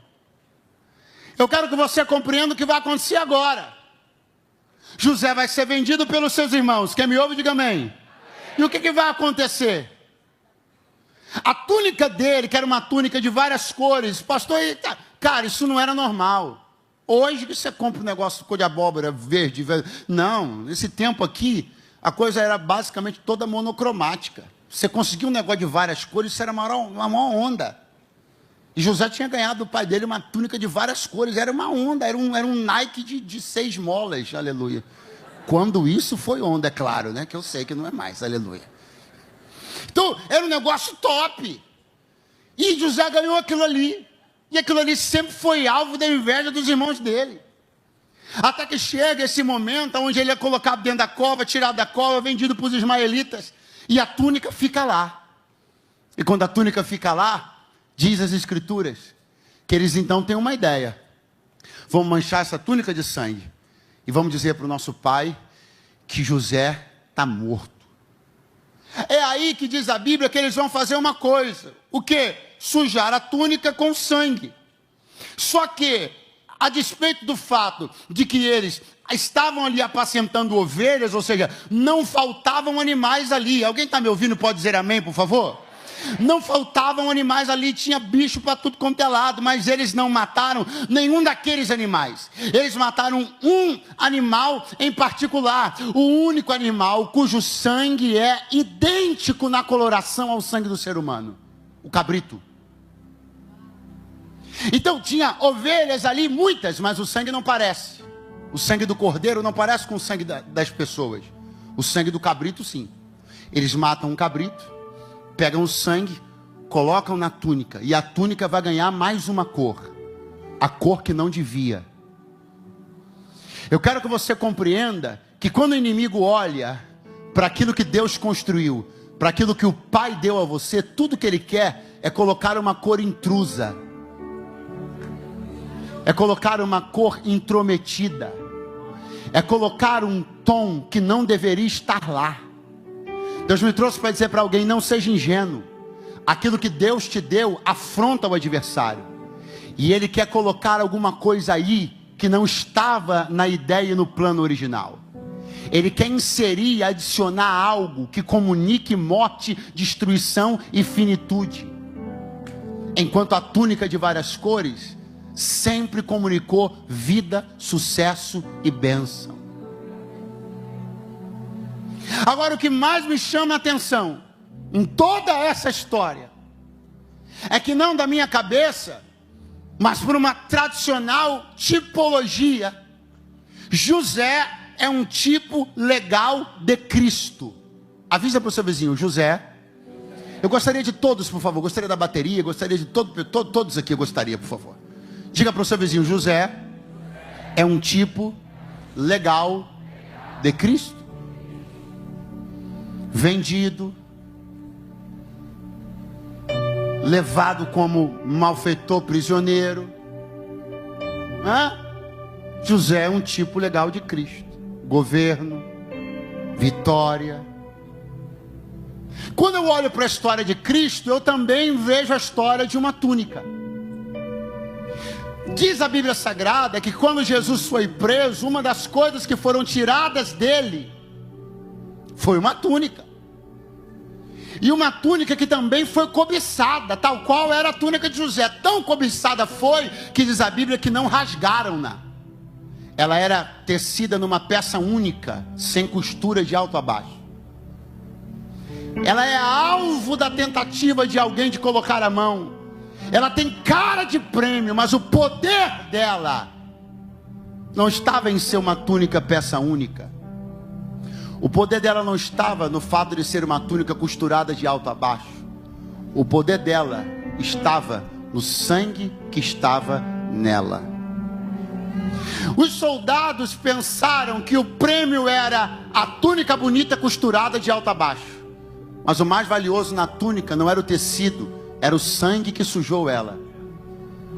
S1: eu quero que você compreenda o que vai acontecer agora. José vai ser vendido pelos seus irmãos. Quem me ouve, diga amém. E o que vai acontecer? A túnica dele, que era uma túnica de várias cores, pastor, cara, isso não era normal. Hoje você compra um negócio de cor de abóbora, verde. Não, nesse tempo aqui, a coisa era basicamente toda monocromática. Você conseguia um negócio de várias cores, isso era uma maior onda. E José tinha ganhado do pai dele uma túnica de várias cores, era uma onda, era um Nike de 6 molas, aleluia. Quando isso foi onda, é claro, né? Que eu sei que não é mais, aleluia. Então, era um negócio top. E José ganhou aquilo ali. E aquilo ali sempre foi alvo da inveja dos irmãos dele. Até que chega esse momento onde ele é colocado dentro da cova, tirado da cova, vendido para os ismaelitas. E a túnica fica lá. E quando a túnica fica lá, diz as escrituras, que eles então têm uma ideia. Vamos manchar essa túnica de sangue. E vamos dizer para o nosso pai que José está morto. É aí que diz a Bíblia que eles vão fazer uma coisa. O quê? Sujar a túnica com sangue. Só que, a despeito do fato de que eles estavam ali apacentando ovelhas, ou seja, não faltavam animais ali. Alguém está me ouvindo? Pode dizer amém, por favor? Não faltavam animais ali, tinha bicho para tudo quanto é lado, mas eles não mataram nenhum daqueles animais. Eles mataram um animal em particular, o único animal cujo sangue é idêntico na coloração ao sangue do ser humano, o cabrito. Então tinha ovelhas ali, muitas, mas o sangue não parece. O sangue do cordeiro não parece com o sangue das pessoas. O sangue do cabrito, sim. Eles matam um cabrito, pegam o sangue, colocam na túnica, e a túnica vai ganhar mais uma cor, a cor que não devia. Eu quero que você compreenda que quando o inimigo olha para aquilo que Deus construiu, para aquilo que o Pai deu a você, tudo que ele quer é colocar uma cor intrusa, é colocar uma cor intrometida, é colocar um tom que não deveria estar lá. Deus me trouxe para dizer para alguém: não seja ingênuo. Aquilo que Deus te deu afronta o adversário, e ele quer colocar alguma coisa aí que não estava na ideia e no plano original. Ele quer inserir, adicionar algo que comunique morte, destruição e finitude, enquanto a túnica de várias cores sempre comunicou vida, sucesso e bênção. Agora, o que mais me chama a atenção em toda essa história é que não da minha cabeça, mas por uma tradicional tipologia, José é um tipo legal de Cristo. Avisa para o seu vizinho: José. Eu gostaria de todos, por favor. Gostaria da bateria, gostaria de todos aqui, eu gostaria, por favor. Diga para o seu vizinho: José é um tipo legal de Cristo. Vendido, levado como malfeitor, prisioneiro. José é um tipo legal de Cristo. Governo, vitória. Quando eu olho para a história de Cristo, eu também vejo a história de uma túnica. Diz a Bíblia Sagrada que quando Jesus foi preso, uma das coisas que foram tiradas dele foi uma túnica. E uma túnica que também foi cobiçada, tal qual era a túnica de José. Tão cobiçada foi, que diz a Bíblia, que não rasgaram-na. Ela era tecida numa peça única, sem costura de alto a baixo. Ela é alvo da tentativa de alguém de colocar a mão. Ela tem cara de prêmio, mas o poder dela não estava em ser uma túnica peça única. O poder dela não estava no fato de ser uma túnica costurada de alto a baixo. O poder dela estava no sangue que estava nela. Os soldados pensaram que o prêmio era a túnica bonita costurada de alto a baixo. Mas o mais valioso na túnica não era o tecido, era o sangue que sujou ela.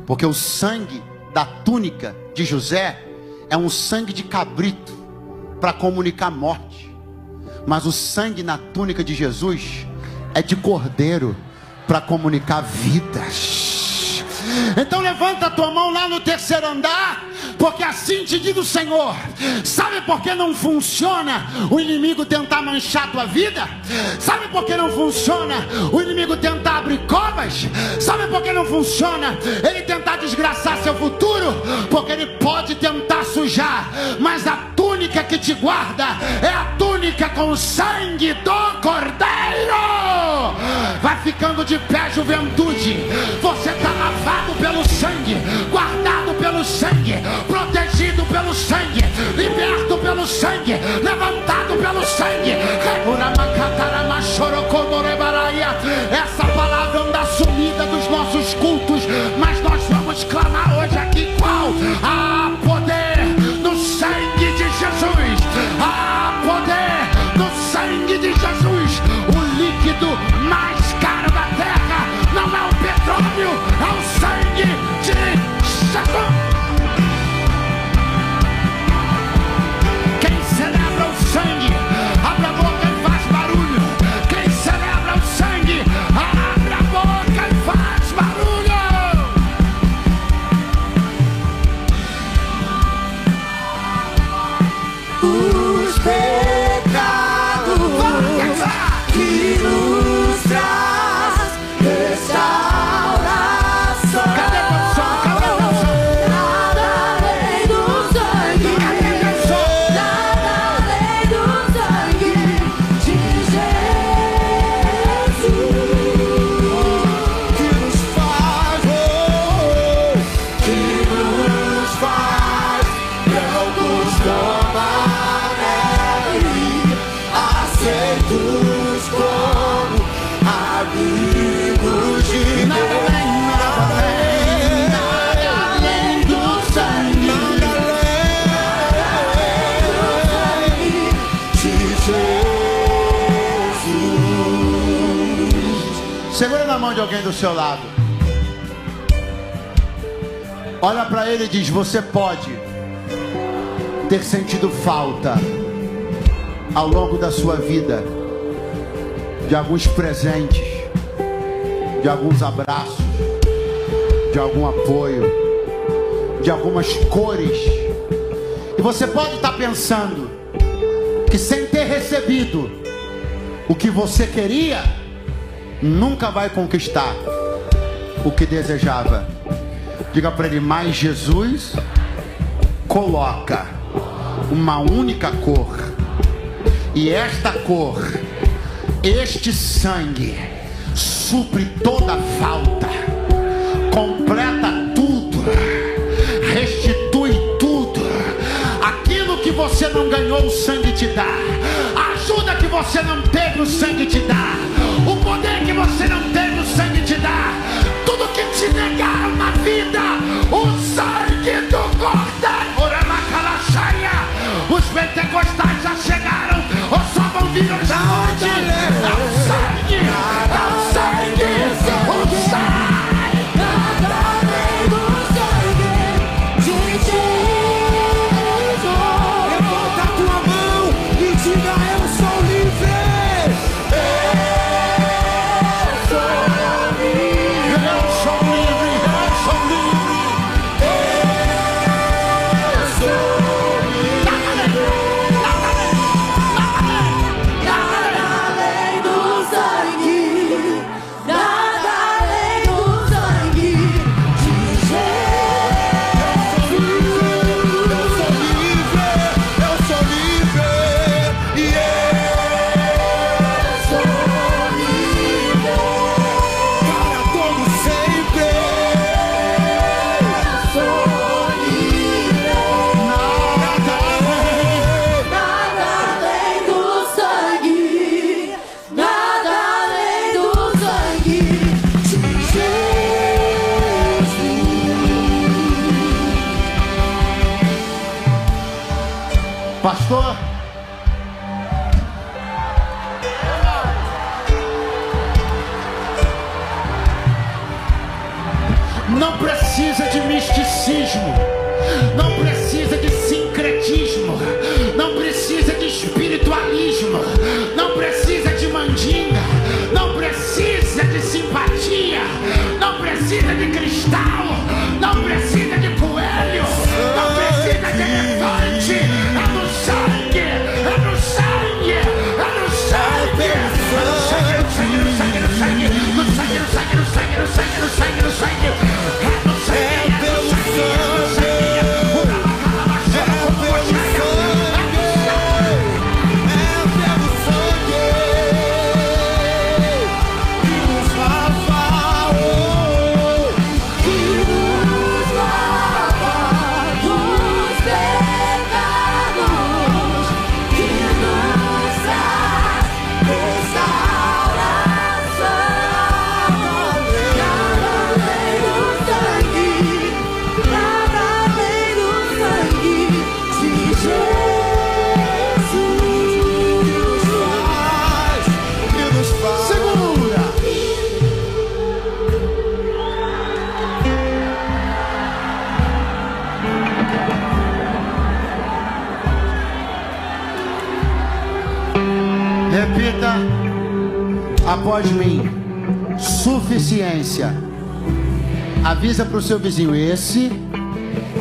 S1: Porque o sangue da túnica de José é um sangue de cabrito para comunicar morte. Mas o sangue na túnica de Jesus é de cordeiro para comunicar vidas. Então levanta a tua mão lá no terceiro andar, porque assim te diz o Senhor: sabe por que não funciona o inimigo tentar manchar a tua vida? Sabe por que não funciona o inimigo tentar abrir covas? Sabe por que não funciona ele tentar desgraçar seu futuro? Porque ele pode tentar sujar, mas a túnica que te guarda é a túnica com o sangue do Cordeiro. Vai ficando de pé, juventude. Você está lavado pelo sangue, guardado pelo sangue, protegido pelo sangue, liberto pelo sangue, levantado pelo sangue. Essa palavra anda sumida dos nossos cultos, mas nós vamos clamar hoje aqui: qual? Há poder no sangue de Jesus. Há poder no sangue de Jesus. O líquido mais caro da terra não é o petróleo, alguém do seu lado. Olha para ele e diz: você pode ter sentido falta ao longo da sua vida de alguns presentes, de alguns abraços, de algum apoio, de algumas cores. E você pode estar pensando que sem ter recebido o que você queria, nunca vai conquistar o que desejava. Diga para ele: mas Jesus coloca uma única cor, e esta cor, este sangue, supre toda falta, completa tudo, restitui tudo. Aquilo que você não ganhou, o sangue te dá. A ajuda que você não teve, o sangue te dá. O poder que você não teve, o sangue te dá. Tudo que te negaram na vida, o sangue do Cordeiro. Os pentecostais já chegaram, ou só vão vir hoje à noite. É o sangue, é o sangue, o sangue.
S2: Nada além do sangue de Jesus. Levanta a tua mão e diga: eu sou livre.
S1: Pastor, não precisa de misticismo, não precisa de sincretismo, não precisa de espiritualismo, não precisa de mandinga, não precisa de simpatia, não precisa de cristal, não precisa de coelho, não precisa de elefante. Repita após mim: suficiência. Avisa para o seu vizinho: esse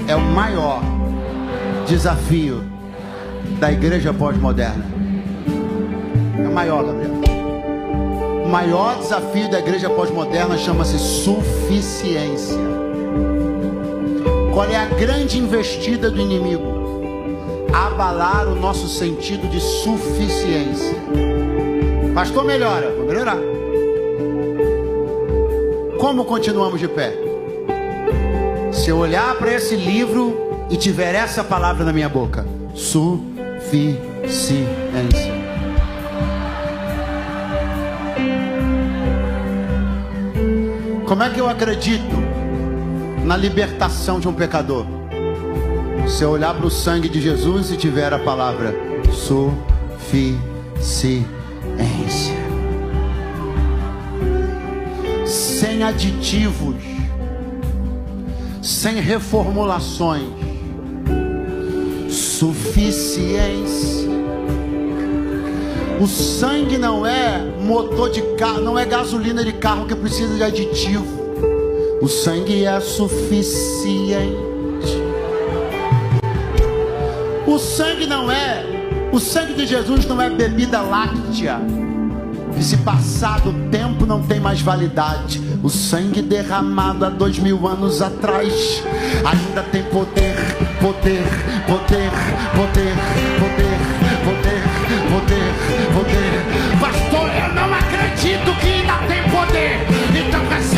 S1: é o maior desafio da igreja pós-moderna. É o maior, Gabriel. O maior desafio da igreja pós-moderna chama-se suficiência. Qual é a grande investida do inimigo? Abalar o nosso sentido de suficiência. Pastor, melhora. Vou melhorar. Como continuamos de pé? Se eu olhar para esse livro e tiver essa palavra na minha boca: suficiência. Como é que eu acredito na libertação de um pecador? Se eu olhar para o sangue de Jesus e tiver a palavra suficiência. sem aditivos, sem reformulações, suficiência. O sangue não é motor de carro, não é gasolina de carro que precisa de aditivo. O sangue é suficiente. O sangue de Jesus não é bebida láctea, que se passar do tempo não tem mais validade. O sangue derramado há 2000 anos atrás ainda tem poder, poder, poder, poder, poder, poder, poder, poder. Pastor, eu não acredito que ainda tem poder. Então recebe.